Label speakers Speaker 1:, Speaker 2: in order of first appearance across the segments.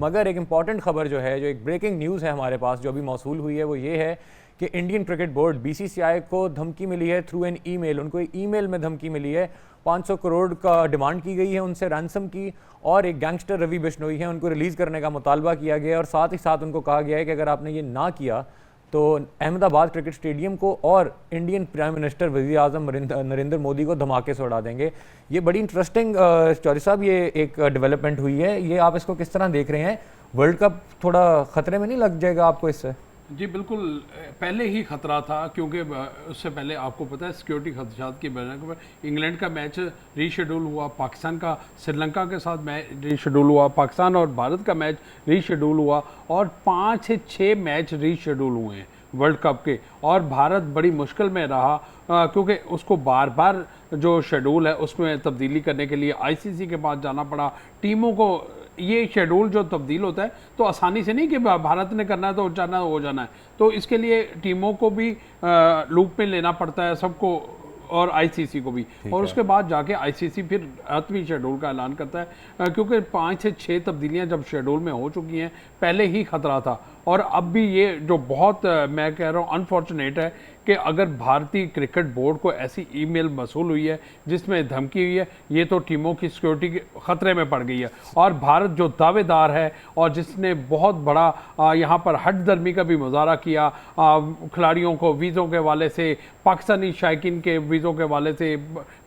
Speaker 1: मगर एक इम्पॉर्टेंट खबर जो है, जो एक ब्रेकिंग न्यूज़ है हमारे पास जो अभी मौसूल हुई है, वो ये है कि इंडियन क्रिकेट बोर्ड बीसीसीआई को धमकी मिली है थ्रू एन ईमेल। उनको ईमेल में धमकी मिली है, 500 करोड़ का डिमांड की गई है उनसे रैंसम की, और एक गैंगस्टर रवि बिश्नोई है उनको रिलीज़ करने का मुतालबा किया गया है। और साथ ही साथ उनको कहा गया है कि अगर आपने ये ना किया तो अहमदाबाद क्रिकेट स्टेडियम को और इंडियन प्राइम मिनिस्टर वज़ीर आज़म नरेंद्र मोदी को धमाके से उड़ा देंगे। ये बड़ी इंटरेस्टिंग चौधरी साहब ये एक डेवलपमेंट हुई है, ये आप इसको किस तरह देख रहे हैं? वर्ल्ड कप थोड़ा ख़तरे में नहीं लग जाएगा आपको इससे?
Speaker 2: जी बिल्कुल, पहले ही खतरा था क्योंकि उससे पहले आपको पता है सिक्योरिटी खदशात की वजह से इंग्लैंड का मैच रीशेड्यूल हुआ, पाकिस्तान का श्रीलंका के साथ मैच रीशेड्यूल हुआ, पाकिस्तान और भारत का मैच रीशेड्यूल हुआ, और 5 से 6 मैच रीशेड्यूल हुए हैं वर्ल्ड कप के। और भारत बड़ी मुश्किल में रहा क्योंकि उसको बार बार जो शेड्यूल है उसमें तब्दीली करने के लिए आईसीसी के पास जाना पड़ा। टीमों को ये शेड्यूल जो तब्दील होता है तो आसानी से नहीं कि भारत ने करना है तो जाना हो जाना है, तो इसके लिए टीमों को भी लूप में लेना पड़ता है सबको, और आईसीसी को भी, और उसके बाद जाके आईसीसी फिर 8वीं शेड्यूल का ऐलान करता है क्योंकि 5 से 6 तब्दीलियां जब शेड्यूल में हो चुकी हैं, पहले ही खतरा था। और अब भी ये जो बहुत मैं कह रहा हूँ अनफॉर्चुनेट है कि अगर भारतीय क्रिकेट बोर्ड को ऐसी ईमेल मसूल हुई है जिसमें धमकी हुई है, ये तो टीमों की सिक्योरिटी के खतरे में पड़ गई है। और भारत जो दावेदार है और जिसने बहुत बड़ा यहाँ पर हट धर्मी का भी मुजाहरा किया खिलाड़ियों को वीज़ों के हवाले से, पाकिस्तानी शायकीन के वीज़ों के हवाले से,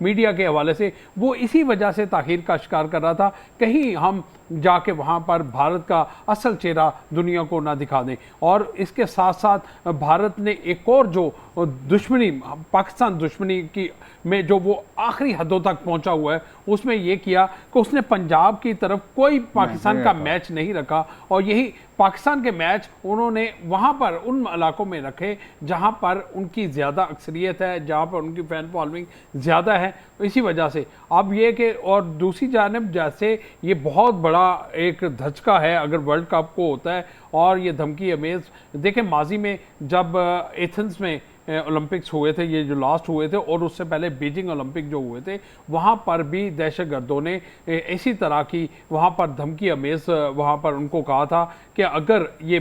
Speaker 2: मीडिया के हवाले से, वो इसी वजह से ताख़ीर का शिकार कर रहा था, कहीं हम जाके वहाँ पर भारत का असल चेहरा दुनिया को ना दिखा दें। और इसके साथ साथ भारत ने एक और जो दुश्मनी, पाकिस्तान दुश्मनी की में जो वो आखिरी हदों तक पहुंचा हुआ है, उसमें ये किया कि उसने पंजाब की तरफ कोई पाकिस्तान का मैच नहीं रखा, और यही पाकिस्तान के मैच उन्होंने वहाँ पर उन इलाकों में रखे जहाँ पर उनकी ज़्यादा अक्सरियत है, जहाँ पर उनकी फ़ैन फॉलोइंग ज़्यादा है। इसी वजह से अब ये कि, और दूसरी जानिब जैसे ये बहुत बड़ा एक धचका है अगर वर्ल्ड कप को होता है, और ये धमकी अमेज देखें, माजी में जब एथेंस में ओलंपिक्स हुए थे, ये जो लास्ट हुए थे, और उससे पहले बीजिंग ओलंपिक जो हुए थे, वहाँ पर भी दहशतगर्दों ने इसी तरह की वहाँ पर धमकी अमेज वहाँ पर उनको कहा था कि अगर ये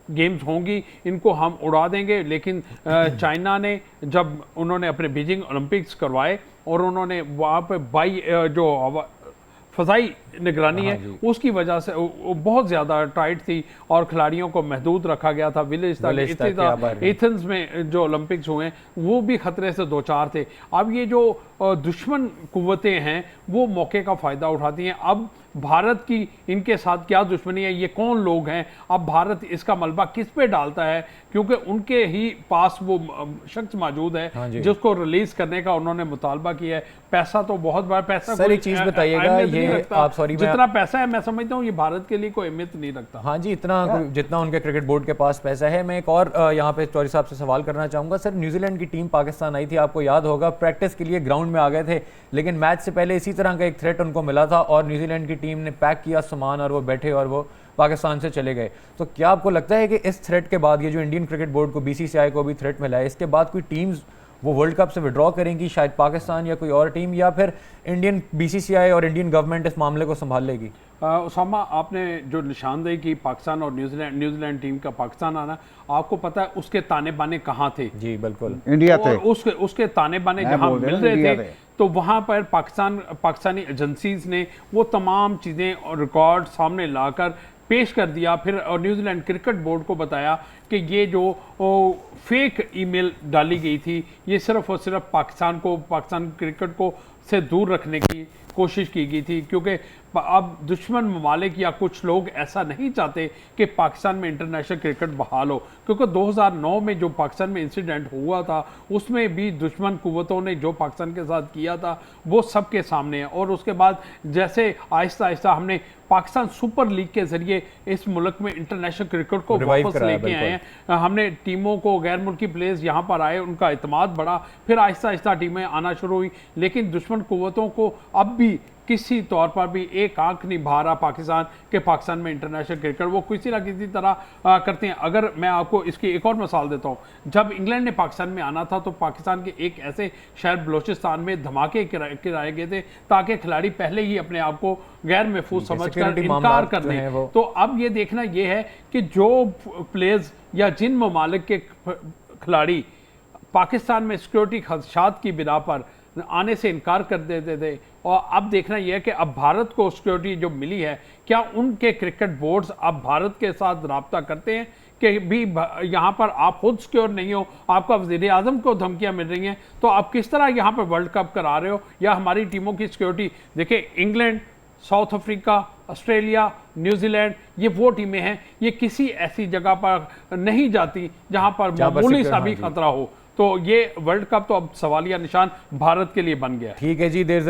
Speaker 2: गेम्स होंगी इनको हम उड़ा देंगे। लेकिन चाइना ने जब उन्होंने अपने बीजिंग ओलंपिक्स करवाए और उन्होंने वहाँ पर जो फ़ज़ाई निगरानी है उसकी वजह से वो बहुत ज़्यादा टाइट थी और खिलाड़ियों को महदूद रखा गया था विलेज तक। एथेंस में जो ओलंपिक्स हुए वो भी खतरे से दो चार थे। अब ये जो दुश्मन कुव्वतें हैं वो मौके का फ़ायदा उठाती हैं। अब भारत की इनके साथ क्या दुश्मनी है, ये कौन लोग हैं, अब भारत इसका मलबा किस पे डालता है, क्योंकि उनके ही पास वो शख्स मौजूद है जिसको रिलीज करने का उन्होंने मुतालबा किया है। पैसा तो बहुत बड़ा पैसा,
Speaker 1: सर एक चीज बताइएगा, ये आप
Speaker 2: जितना पैसा है मैं समझता हूँ ये भारत के लिए कोई अहमियत नहीं रखता।
Speaker 1: हाँ जी, इतना जितना उनके क्रिकेट बोर्ड के पास पैसा है। मैं एक और यहाँ पे चौधरी साहब से सवाल करना चाहूँगा। सर, न्यूजीलैंड की टीम पाकिस्तान आई थी, आपको याद होगा, प्रैक्टिस के लिए ग्राउंड में आ गए थे, लेकिन मैच से पहले इसी तरह का एक थ्रेट उनको मिला था और न्यूजीलैंड की टीम ने पैक किया सामान और वो बैठे और वो पाकिस्तान से चले गए। तो क्या आपको लगता है कि इस थ्रेट के बाद, ये जो इंडियन क्रिकेट बोर्ड को बीसीसीआई को भी थ्रेट मिला है, इसके बाद कोई टीम्स वो वर्ल्ड कप से विड्रॉ करेंगी, शायद पाकिस्तान या कोई और टीम, या फिर इंडियन बीसीसीआई और इंडियन गवर्नमेंट इस मामले को संभाल लेगी?
Speaker 2: उसामा, आपने जो निशानदेही की पाकिस्तान और न्यूजीलैंड टीम का पाकिस्तान आना, आपको पता है उसके ताने बाने कहाँ थे?
Speaker 1: जी बिल्कुल,
Speaker 2: इंडिया थे। उसके ताने बाने जहाँ मिल रहे थे तो वहाँ पर पाकिस्तानी एजेंसीज ने वो तमाम चीज़ें और रिकॉर्ड सामने लाकर पेश कर दिया। फिर न्यूजीलैंड क्रिकेट बोर्ड को बताया कि ये जो फेक ईमेल डाली गई थी ये सिर्फ और सिर्फ पाकिस्तान क्रिकेट को से दूर रखने की कोशिश की गई थी, क्योंकि अब दुश्मन ममालिक या कुछ लोग ऐसा नहीं चाहते कि पाकिस्तान में इंटरनेशनल क्रिकेट बहाल हो, क्योंकि 2009 में जो पाकिस्तान में इंसिडेंट हुआ था उसमें भी दुश्मन कुव्वतों ने जो पाकिस्तान के साथ किया था वो सबके सामने है। और उसके बाद जैसे आहिस्ता आहिस्ता हमने पाकिस्तान सुपर लीग के जरिए इस मुल्क में इंटरनेशनल क्रिकेट को वापस लेके आए हैं, हमने टीमों को, गैर मुल्की प्लेयर्स यहाँ पर आए, उनका इत्मीनान बढ़ा, फिर आहिस्ता आहिस्ता टीमें आना शुरू हुई। लेकिन दुश्मन कुव्वतों को अब भी किसी तौर पर भी एक आंख नहीं भा रहा पाकिस्तान के पाकिस्तान में इंटरनेशनल क्रिकेट वो किसी ना किसी तरह करते हैं। अगर मैं आपको इसकी एक और मिसाल देता हूँ, जब इंग्लैंड ने पाकिस्तान में आना था तो पाकिस्तान के एक ऐसे शहर बलूचिस्तान में धमाके कराए गए थे ताकि खिलाड़ी पहले ही अपने आप को गैर महफूज समझकर
Speaker 1: security
Speaker 2: इनकार
Speaker 1: मामलात
Speaker 2: कर
Speaker 1: जो हैं
Speaker 2: दें।
Speaker 1: वो-
Speaker 2: तो अब ये देखना ये है कि जो प्लेयर्स या जिन ममालिक के खिलाड़ी पाकिस्तान में सिक्योरिटी खदशात की बिना पर आने से इनकार कर देते थे, और अब देखना यह है कि अब भारत को सिक्योरिटी जो मिली है, क्या उनके क्रिकेट बोर्ड्स अब भारत के साथ रब्ता करते हैं कि भी यहाँ पर आप खुद सिक्योर नहीं हो, आपका वज़ीर आज़म को धमकियाँ मिल रही हैं, तो आप किस तरह यहाँ पर वर्ल्ड कप करा रहे हो या हमारी टीमों की सिक्योरिटी। देखिए England, south Africa, Australia, New Zealand, ये वो टीमें हैं, ये किसी ऐसी जगह पर नहीं जाती जहां पर मामूली सा भी खतरा हो। तो ये वर्ल्ड कप तो अब सवालिया निशान भारत के लिए बन गया है।
Speaker 1: ठीक है जी, देर